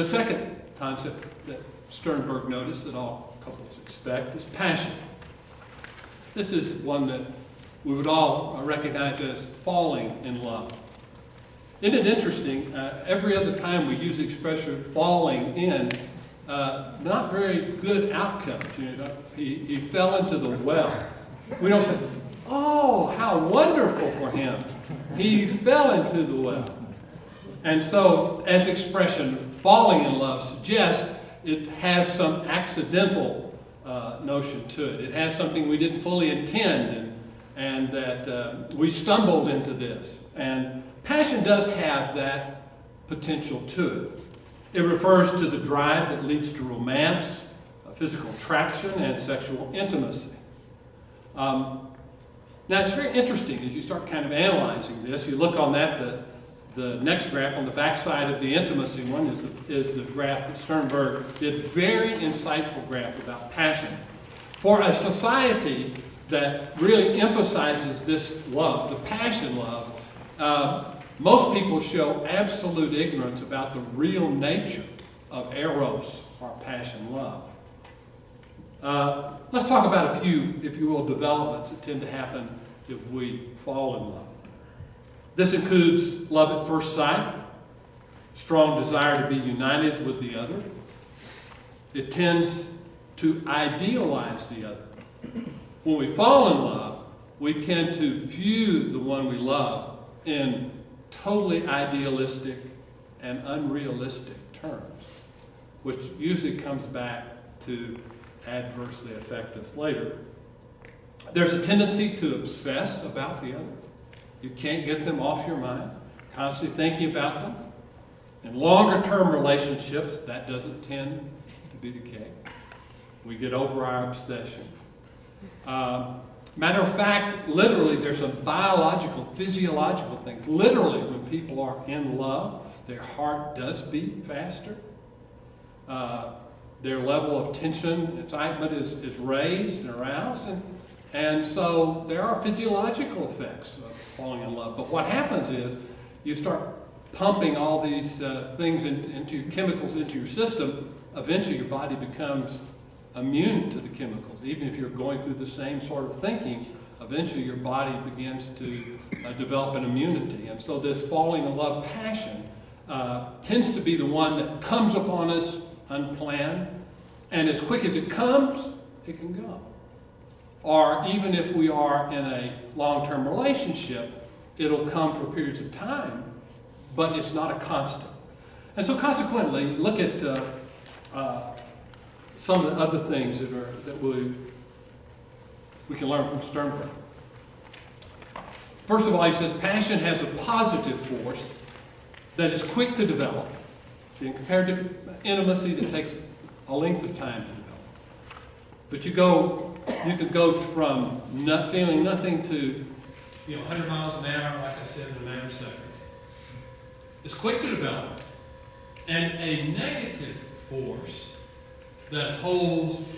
The second concept that Sternberg noticed that all couples expect is passion. This is one that we would all recognize as falling in love. Isn't it interesting? Every other time we use the expression falling in, not very good outcomes. You know, he fell into the well. We don't say, oh, how wonderful for him. He fell into the well. And so, as expression, falling in love suggests it has some accidental notion to it. It has something we didn't fully intend, and that we stumbled into this. And passion does have that potential to it. It refers to the drive that leads to romance, physical attraction, and sexual intimacy. Now, it's very interesting as you start kind of analyzing this. You look on that, the next graph on the back side of the intimacy one is the graph that Sternberg did. Very insightful graph about passion. For a society that really emphasizes this love, the passion love, most people show absolute ignorance about the real nature of eros, or passion love. Let's talk about a few, if you will, developments that tend to happen if we fall in love. This includes love at first sight, strong desire to be united with the other. It tends to idealize the other. When we fall in love, we tend to view the one we love in totally idealistic and unrealistic terms, which usually comes back to adversely affect us later. There's a tendency to obsess about the other. You can't get them off your mind, constantly thinking about them. In longer-term relationships, that doesn't tend to be the case. We get over our obsession. Matter of fact, literally, there's a biological, physiological thing. Literally, when people are in love, their heart does beat faster. Their level of tension, excitement is raised and aroused. And so there are physiological effects of falling in love. But what happens is you start pumping all these things chemicals into your system. Eventually your body becomes immune to the chemicals. Even if you're going through the same sort of thinking, eventually your body begins to develop an immunity. And so this falling in love passion tends to be the one that comes upon us unplanned. And as quick as it comes, it can go. Or even if we are in a long-term relationship, it'll come for periods of time, but it's not a constant. And so consequently, look at some of the other things that we can learn from Sternberg. First of all, he says passion has a positive force that is quick to develop. See, compared to intimacy that takes a length of time to develop. But you could go from feeling nothing to 100 miles an hour, like I said, in a matter of seconds. It's quick to develop. And a negative force that holds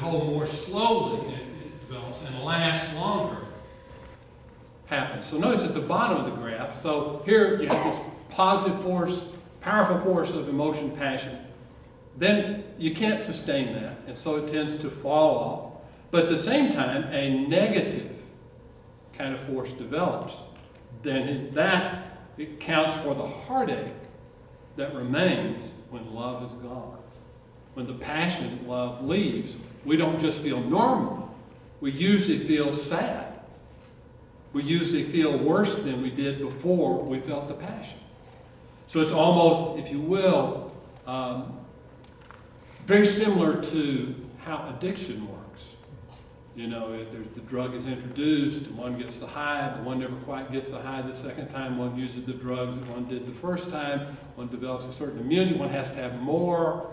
more slowly, it develops, and lasts longer, happens. So notice at the bottom of the graph, so here you have this positive force, powerful force of emotion, passion. Then you can't sustain that, and so it tends to fall off. But at the same time, a negative kind of force develops. Then it counts for the heartache that remains when love is gone. When the passion love leaves, we don't just feel normal. We usually feel sad. We usually feel worse than we did before we felt the passion. So it's almost, if you will, very similar to how addiction works. The drug is introduced, one gets the high, but one never quite gets the high the second time one uses the drugs that one did the first time. One develops a certain immunity, one has to have more.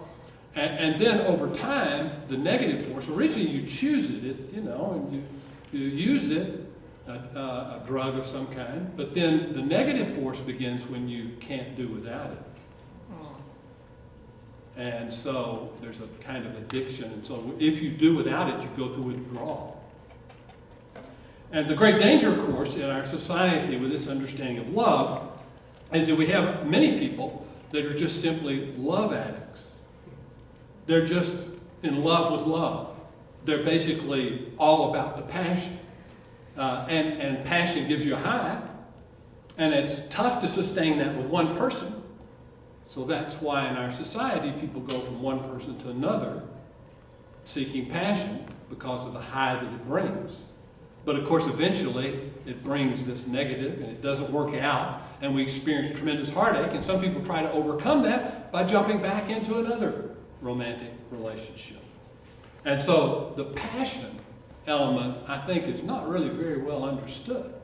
And then over time, the negative force, originally you choose it, and you use it, a drug of some kind, but then the negative force begins when you can't do without it. And so there's a kind of addiction. And so if you do without it, you go through withdrawal. And the great danger, of course, in our society with this understanding of love is that we have many people that are just simply love addicts. They're just in love with love. They're basically all about the passion. And passion gives you a high, and it's tough to sustain that with one person. So that's why in our society people go from one person to another seeking passion because of the high that it brings. But of course eventually it brings this negative and it doesn't work out and we experience tremendous heartache, and some people try to overcome that by jumping back into another romantic relationship. And so the passion element, I think, is not really very well understood.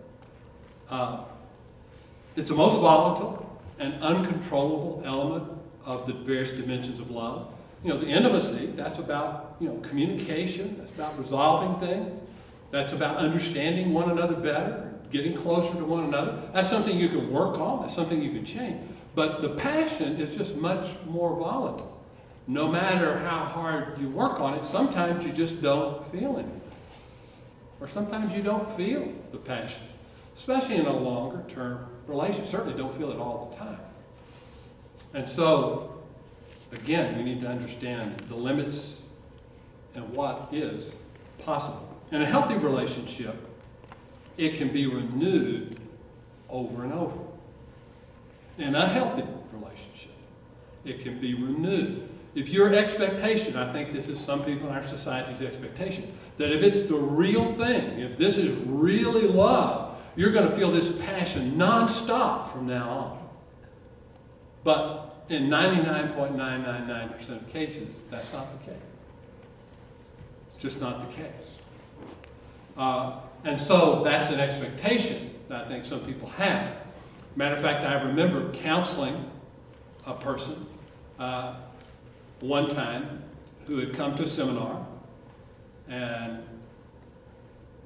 It's the most volatile and uncontrollable element of the various dimensions of love. You know, the intimacy, that's about, communication, that's about resolving things, that's about understanding one another better, getting closer to one another. That's something you can work on, that's something you can change. But the passion is just much more volatile. No matter how hard you work on it, sometimes you just don't feel it. Or sometimes you don't feel the passion, especially in a longer term relationship. Certainly don't feel it all the time. And so, again, we need to understand the limits and what is possible. In a healthy relationship, it can be renewed over and over. In a healthy relationship, it can be renewed. If your expectation, I think this is some people in our society's expectation, that if it's the real thing, if this is really love, you're going to feel this passion nonstop from now on. But in 99.999% of cases, that's not the case. It's just not the case. And so that's an expectation that I think some people have. Matter of fact, I remember counseling a person one time who had come to a seminar, and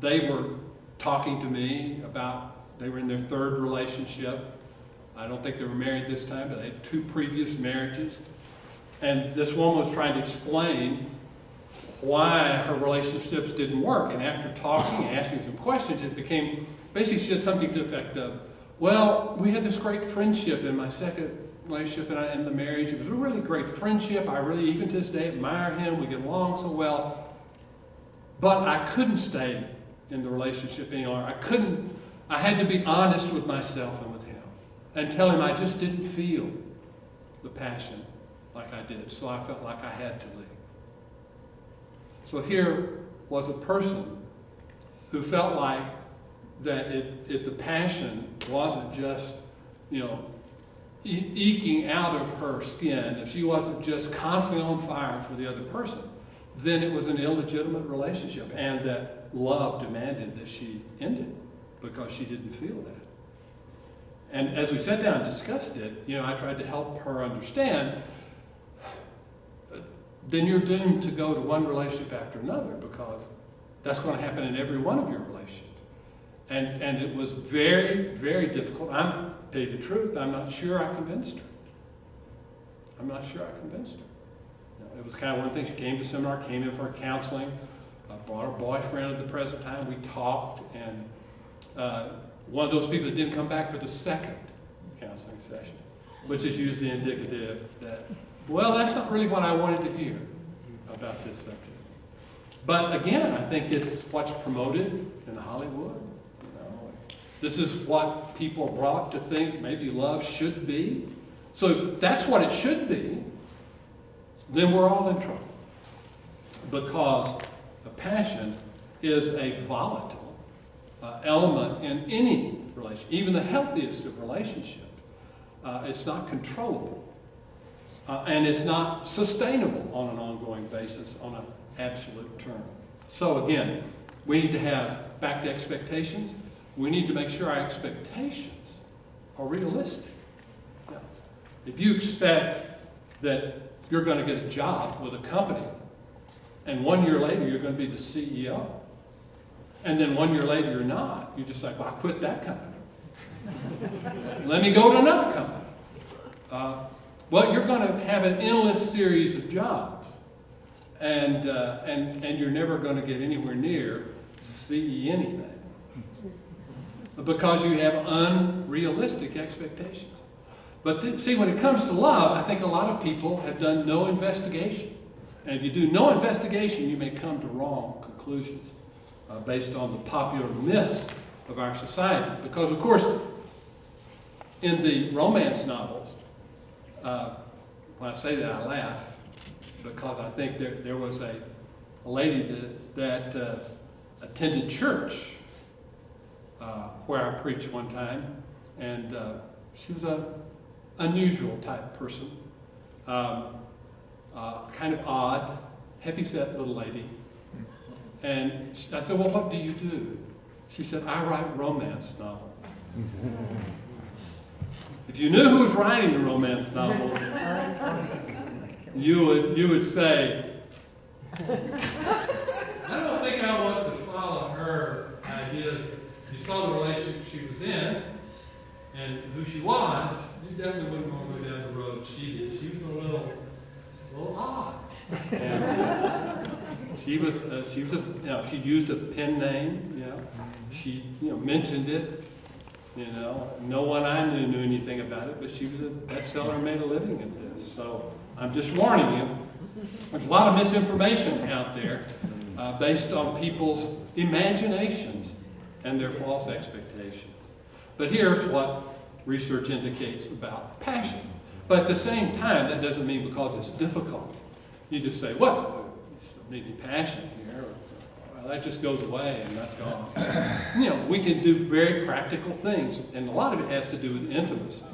they were talking to me about, they were in their third relationship. I don't think they were married this time, but they had 2 previous marriages. And this woman was trying to explain why her relationships didn't work. And after talking, asking some questions, it became, basically she said something to the effect of, well, we had this great friendship in my second relationship and the marriage. It was a really great friendship. I really, even to this day, admire him. We get along so well. But I couldn't stay in the relationship any longer. I had to be honest with myself and with him and tell him I just didn't feel the passion like I did. So I felt like I had to leave. So here was a person who felt like that if the passion wasn't just, eking out of her skin, if she wasn't just constantly on fire for the other person, then it was an illegitimate relationship, and that love demanded that she end it because she didn't feel that. And as we sat down and discussed it, I tried to help her understand, then you're doomed to go to one relationship after another because that's going to happen in every one of your relationships. And it was very, very difficult. I'm tell you the truth, I'm not sure I convinced her. I'm not sure I convinced her. It was kind of one thing. She came to seminar, came in for counseling, brought her boyfriend at the present time. We talked, and one of those people that didn't come back for the second counseling session, which is usually indicative that, well, that's not really what I wanted to hear about this subject. But again, I think it's what's promoted in Hollywood. This is what people are brought to think maybe love should be. So if that's what it should be, then we're all in trouble. Because the passion is a volatile element in any relationship, even the healthiest of relationships. It's not controllable. And it's not sustainable on an ongoing basis, on an absolute term. So again, we need to have back to expectations. We need to make sure our expectations are realistic. Now, if you expect that you're going to get a job with a company, and 1 year later you're going to be the CEO, and then 1 year later you're not, you're just like, well, I quit that company. Let me go to another company. Well, you're going to have an endless series of jobs, and you're never going to get anywhere near CE anything because you have unrealistic expectations. But see, when it comes to love, I think a lot of people have done no investigation. And if you do no investigation, you may come to wrong conclusions based on the popular myths of our society. Because, of course, in the romance novels, when I say that, I laugh, because I think there was a lady that attended church where I preached one time, and she was an unusual type person, kind of odd, heavy-set little lady. And I said, well, what do you do? She said, I write romance novels. If you knew who was writing the romance novels, you would say, I don't think I want to follow her ideas. You saw the relationship she was in and who she was, you definitely wouldn't want to go down the road she did. She was a little odd. And, she used a pen name, She, mentioned it. No one I knew anything about it, but she was a bestseller and made a living at this. So I'm just warning you, there's a lot of misinformation out there based on people's imaginations and their false expectations. But here's what research indicates about passion. But at the same time, that doesn't mean because it's difficult, you just say, well, you need passion here. Well, that just goes away and that's gone. We can do very practical things, and a lot of it has to do with intimacy.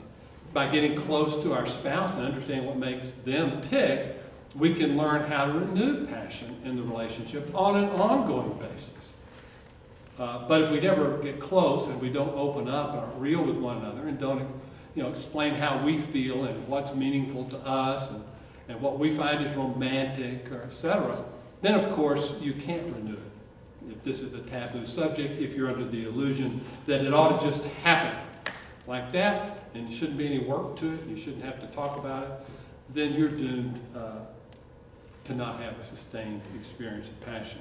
By getting close to our spouse and understanding what makes them tick, we can learn how to renew passion in the relationship on an ongoing basis. But if we never get close and we don't open up and aren't real with one another and don't explain how we feel and what's meaningful to us and what we find is romantic, or etc., then of course you can't renew it. If this is a taboo subject, if you're under the illusion that it ought to just happen like that, and there shouldn't be any work to it, you shouldn't have to talk about it, then you're doomed to not have a sustained experience of passion.